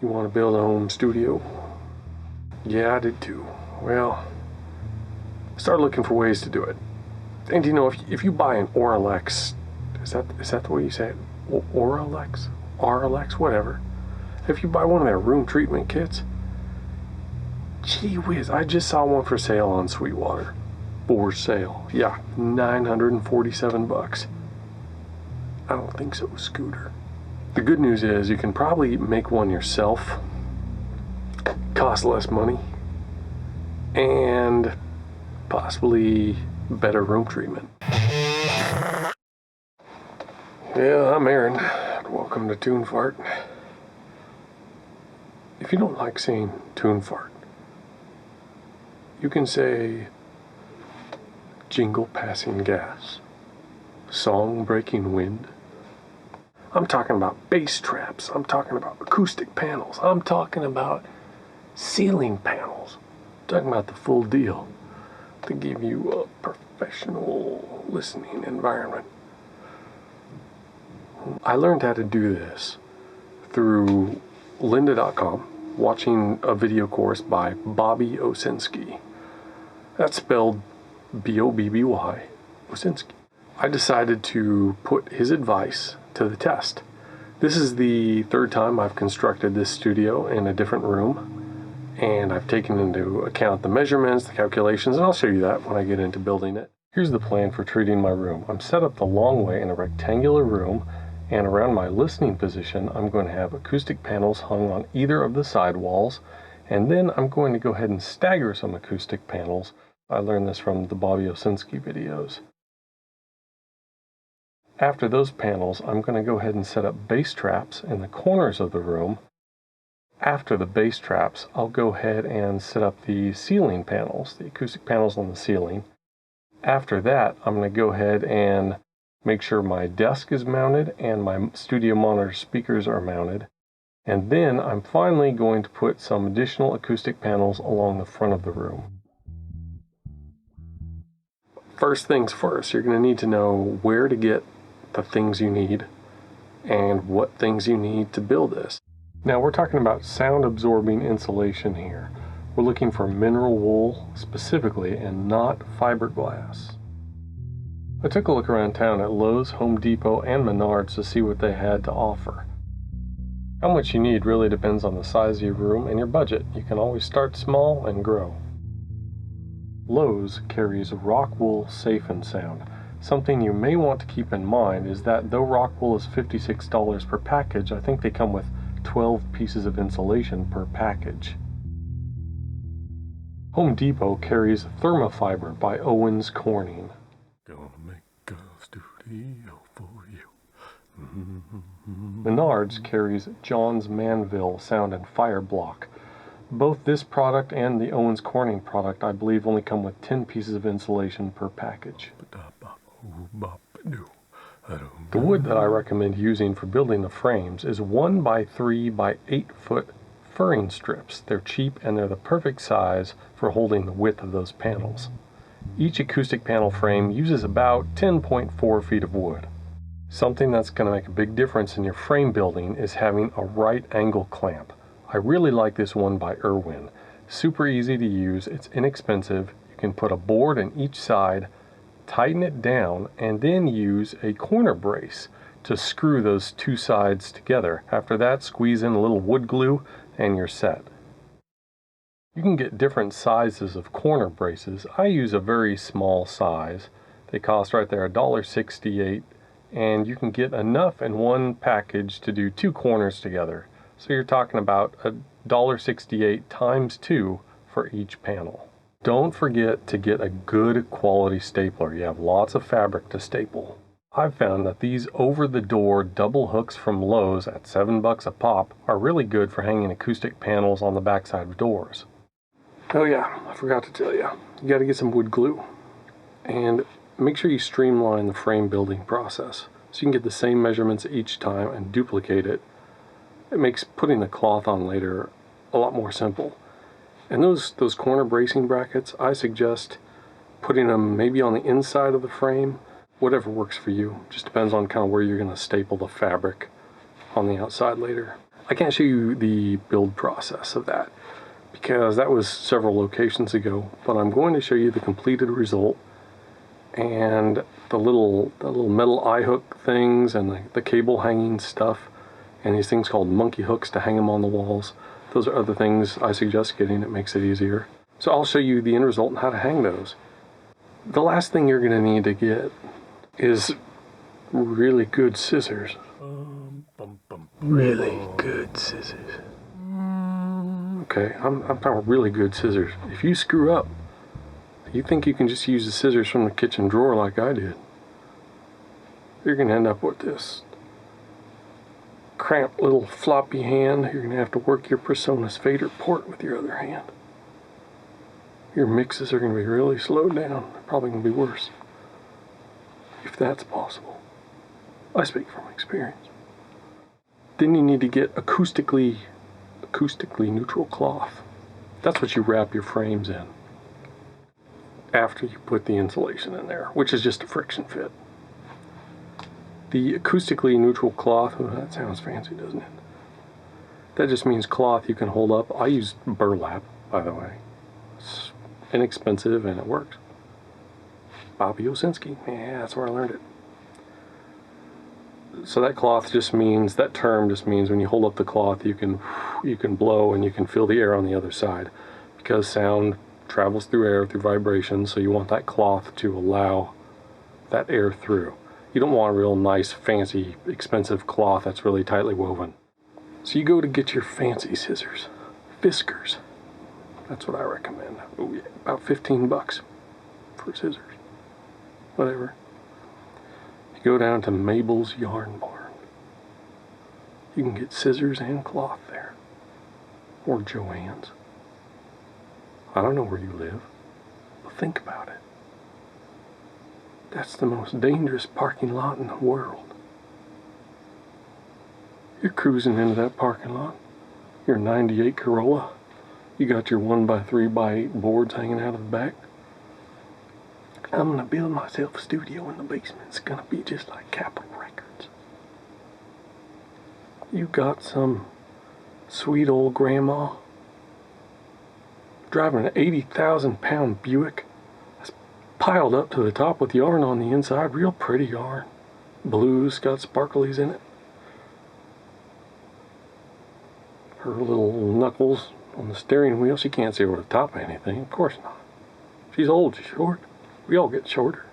You want to build a home studio? Yeah, I did too. Well, I started looking for ways to do it. And you know, if you buy an Auralex, is that the way you say it? Auralex? Whatever. If you buy one of their room treatment kits, gee whiz, I just saw one for sale on Sweetwater. For sale. Yeah, $947. I don't think so, Scooter. The good news is you can probably make one yourself. Cost less money. And possibly better room treatment. Yeah, I'm Aaron. Welcome to Tune Fart. If you don't like saying tune fart, you can say jingle passing gas, song breaking wind. I'm talking about bass traps. I'm talking about acoustic panels. I'm talking about ceiling panels. I'm talking about the full deal to give you a professional listening environment. I learned how to do this through lynda.com, watching a video course by Bobby Owsinski. That's spelled B-O-B-B-Y, Owsinski. I decided to put his advice to the test. This is the third time I've constructed this studio in a different room, and I've taken into account the measurements, the calculations, and I'll show you that when I get into building it. Here's the plan for treating my room. I'm set up the long way in a rectangular room, and around my listening position I'm going to have acoustic panels hung on either of the side walls, and then I'm going to go ahead and stagger some acoustic panels. I learned this from the Bobby Owsinski videos. After those panels, I'm going to go ahead and set up bass traps in the corners of the room. After the bass traps, I'll go ahead and set up the ceiling panels, the acoustic panels on the ceiling. After that, I'm going to go ahead and make sure my desk is mounted and my studio monitor speakers are mounted. And then I'm finally going to put some additional acoustic panels along the front of the room. First things first, you're going to need to know where to get the things you need and what things you need to build this. Now we're talking about sound absorbing insulation here. We're looking for mineral wool specifically and not fiberglass. I took a look around town at Lowe's, Home Depot, and Menards to see what they had to offer. How much you need really depends on the size of your room and your budget. You can always start small and grow. Lowe's carries rock wool safe and sound. Something you may want to keep in mind is that though rock wool is $56 per package, I think they come with 12 pieces of insulation per package. Home Depot carries Thermofiber by Owens Corning. Gonna make a studio for you. Menards carries John's Manville Sound and Fire Block. Both this product and the Owens Corning product, I believe, only come with 10 pieces of insulation per package. The wood that I recommend using for building the frames is 1 by 3 by 8 foot furring strips. They're cheap and they're the perfect size for holding the width of those panels. Each acoustic panel frame uses about 10.4 feet of wood. Something that's going to make a big difference in your frame building is having a right angle clamp. I really like this one by Irwin. Super easy to use, it's inexpensive. You can put a board in each side, tighten it down, and then use a corner brace to screw those two sides together. After that, squeeze in a little wood glue and you're set. You can get different sizes of corner braces. I use a very small size. They cost right there $1.68, and you can get enough in one package to do two corners together. So you're talking about $1.68 times 2 for each panel. Don't forget to get a good quality stapler. You have lots of fabric to staple. I've found that these over-the-door double hooks from Lowe's at $7 a pop are really good for hanging acoustic panels on the backside of doors. Oh yeah, I forgot to tell you. You got to get some wood glue. And make sure you streamline the frame building process so you can get the same measurements each time and duplicate it. It makes putting the cloth on later a lot more simple. And those corner bracing brackets, I suggest putting them maybe on the inside of the frame, whatever works for you. Just depends on kind of where you're going to staple the fabric on the outside later. I can't show you the build process of that because that was several locations ago, but I'm going to show you the completed result and the little metal eye hook things and the cable hanging stuff and these things called monkey hooks to hang them on the walls. Those are other things I suggest getting. It makes it easier. So I'll show you the end result and how to hang those. The last thing you're going to need to get is really good scissors. Really good scissors. Okay, I'm talking about really good scissors. If you screw up, you think you can just use the scissors from the kitchen drawer like I did, you're going to end up with this cramped little floppy hand. You're going to have to work your PreSonus fader port with your other hand. Your mixes are going to be really slowed down. They're probably going to be worse, if that's possible. I speak from experience. Then you need to get acoustically neutral cloth. That's what you wrap your frames in after you put the insulation in there, which is just a friction fit. The acoustically neutral cloth, oh, that sounds fancy, doesn't it? That just means cloth you can hold up. I use burlap, by the way. It's inexpensive and it works. Bobby Owsinski, yeah, that's where I learned it. So that cloth just means, that term just means when you hold up the cloth, you can blow and you can feel the air on the other side, because sound travels through air, through vibration, so you want that cloth to allow that air through. You don't want a real nice, fancy, expensive cloth that's really tightly woven. So you go to get your fancy scissors, Fiskars. That's what I recommend. Oh yeah, about 15 bucks for scissors. Whatever. Go down to Mabel's Yarn Barn. You can get scissors and cloth there. Or Joann's. I don't know where you live, but think about it. That's the most dangerous parking lot in the world. You're cruising into that parking lot. Your 98 Corolla. You got your 1x3x8 boards hanging out of the back. I'm going to build myself a studio in the basement. It's going to be just like Capitol Records. You got some sweet old grandma driving an 80,000 pound Buick that's piled up to the top with yarn on the inside. Real pretty yarn. Blues, got sparklies in it. Her little knuckles on the steering wheel. She can't see over the top of anything. Of course not. She's old, she's short. We all get shorter.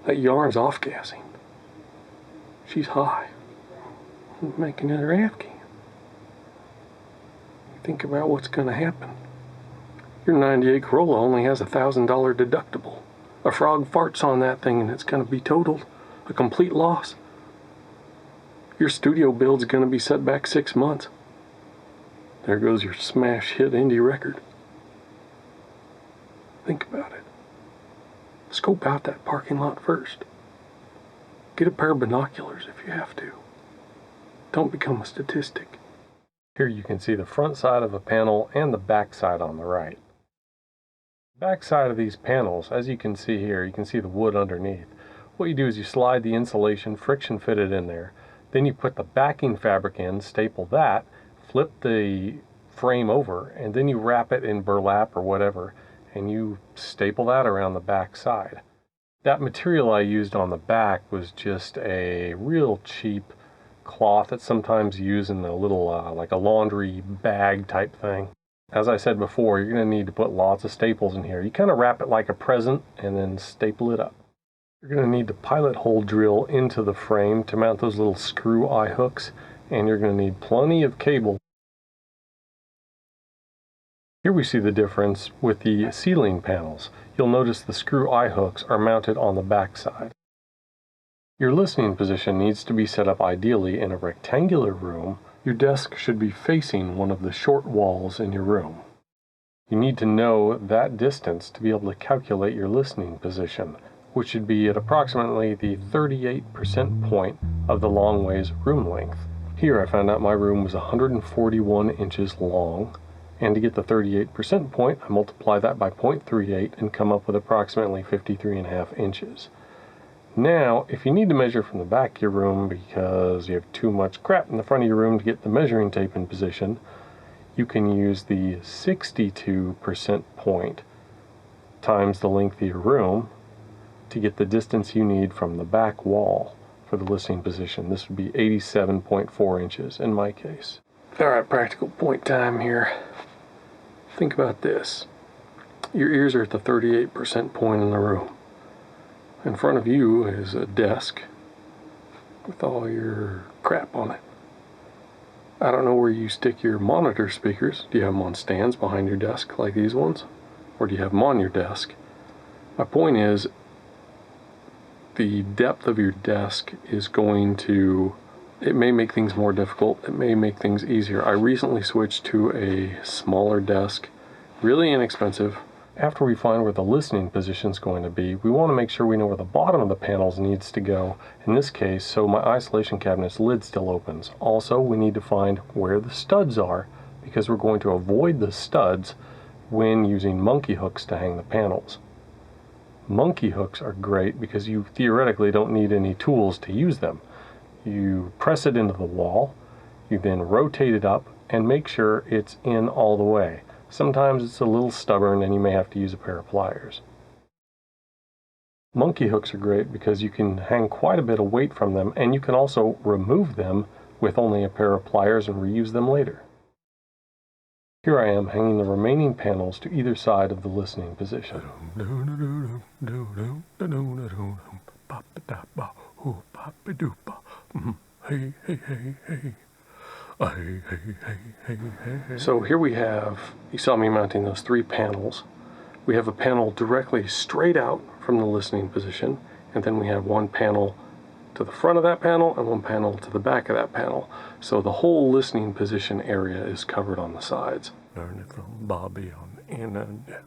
That yarn's off-gassing. She's high. Making another Afghan. Think about what's going to happen. Your 98 Corolla only has a $1,000 deductible. A frog farts on that thing and it's going to be totaled. A complete loss. Your studio build's going to be set back 6 months. There goes your smash hit indie record. Think about it. Scope out that parking lot first. Get a pair of binoculars if you have to. Don't become a statistic. Here you can see the front side of a panel and the back side on the right. The back side of these panels, as you can see here, you can see the wood underneath. What you do is you slide the insulation, friction fitted in there. Then you put the backing fabric in, staple that, flip the frame over, and then you wrap it in burlap or whatever, and you staple that around the back side. That material I used on the back was just a real cheap cloth that's sometimes used in a little like a laundry bag type thing. As I said before, you're going to need to put lots of staples in here. You kind of wrap it like a present and then staple it up. You're going to need to pilot hole drill into the frame to mount those little screw eye hooks, and you're going to need plenty of cable. Here we see the difference with the ceiling panels. You'll notice the screw eye hooks are mounted on the back side. Your listening position needs to be set up ideally in a rectangular room. Your desk should be facing one of the short walls in your room. You need to know that distance to be able to calculate your listening position, which should be at approximately the 38% point of the long ways room length. Here I found out my room was 141 inches long. And to get the 38% point, I multiply that by 0.38 and come up with approximately 53.5 inches. Now, if you need to measure from the back of your room because you have too much crap in the front of your room to get the measuring tape in position, you can use the 62% point times the length of your room to get the distance you need from the back wall for the listening position. This would be 87.4 inches in my case. All right, practical point time here. Think about this. Your ears are at the 38% point in the room. In front of you is a desk with all your crap on it. I don't know where you stick your monitor speakers. Do you have them on stands behind your desk like these ones? Or do you have them on your desk? My point is, the depth of your desk is going to, it may make things more difficult, it may make things easier. I recently switched to a smaller desk, really inexpensive. After we find where the listening position is going to be, we want to make sure we know where the bottom of the panels needs to go. In this case, so my isolation cabinet's lid still opens. Also, we need to find where the studs are because we're going to avoid the studs when using monkey hooks to hang the panels. Monkey hooks are great because you theoretically don't need any tools to use them. You press it into the wall, you then rotate it up and make sure it's in all the way. Sometimes it's a little stubborn and you may have to use a pair of pliers. Monkey hooks are great because you can hang quite a bit of weight from them and you can also remove them with only a pair of pliers and reuse them later. Here I am hanging the remaining panels to either side of the listening position. So here we have, you saw me mounting those 3 panels. We have a panel directly straight out from the listening position, and then we have one panel to the front of that panel and one panel to the back of that panel. So the whole listening position area is covered on the sides. Learn it from Bobby on the internet.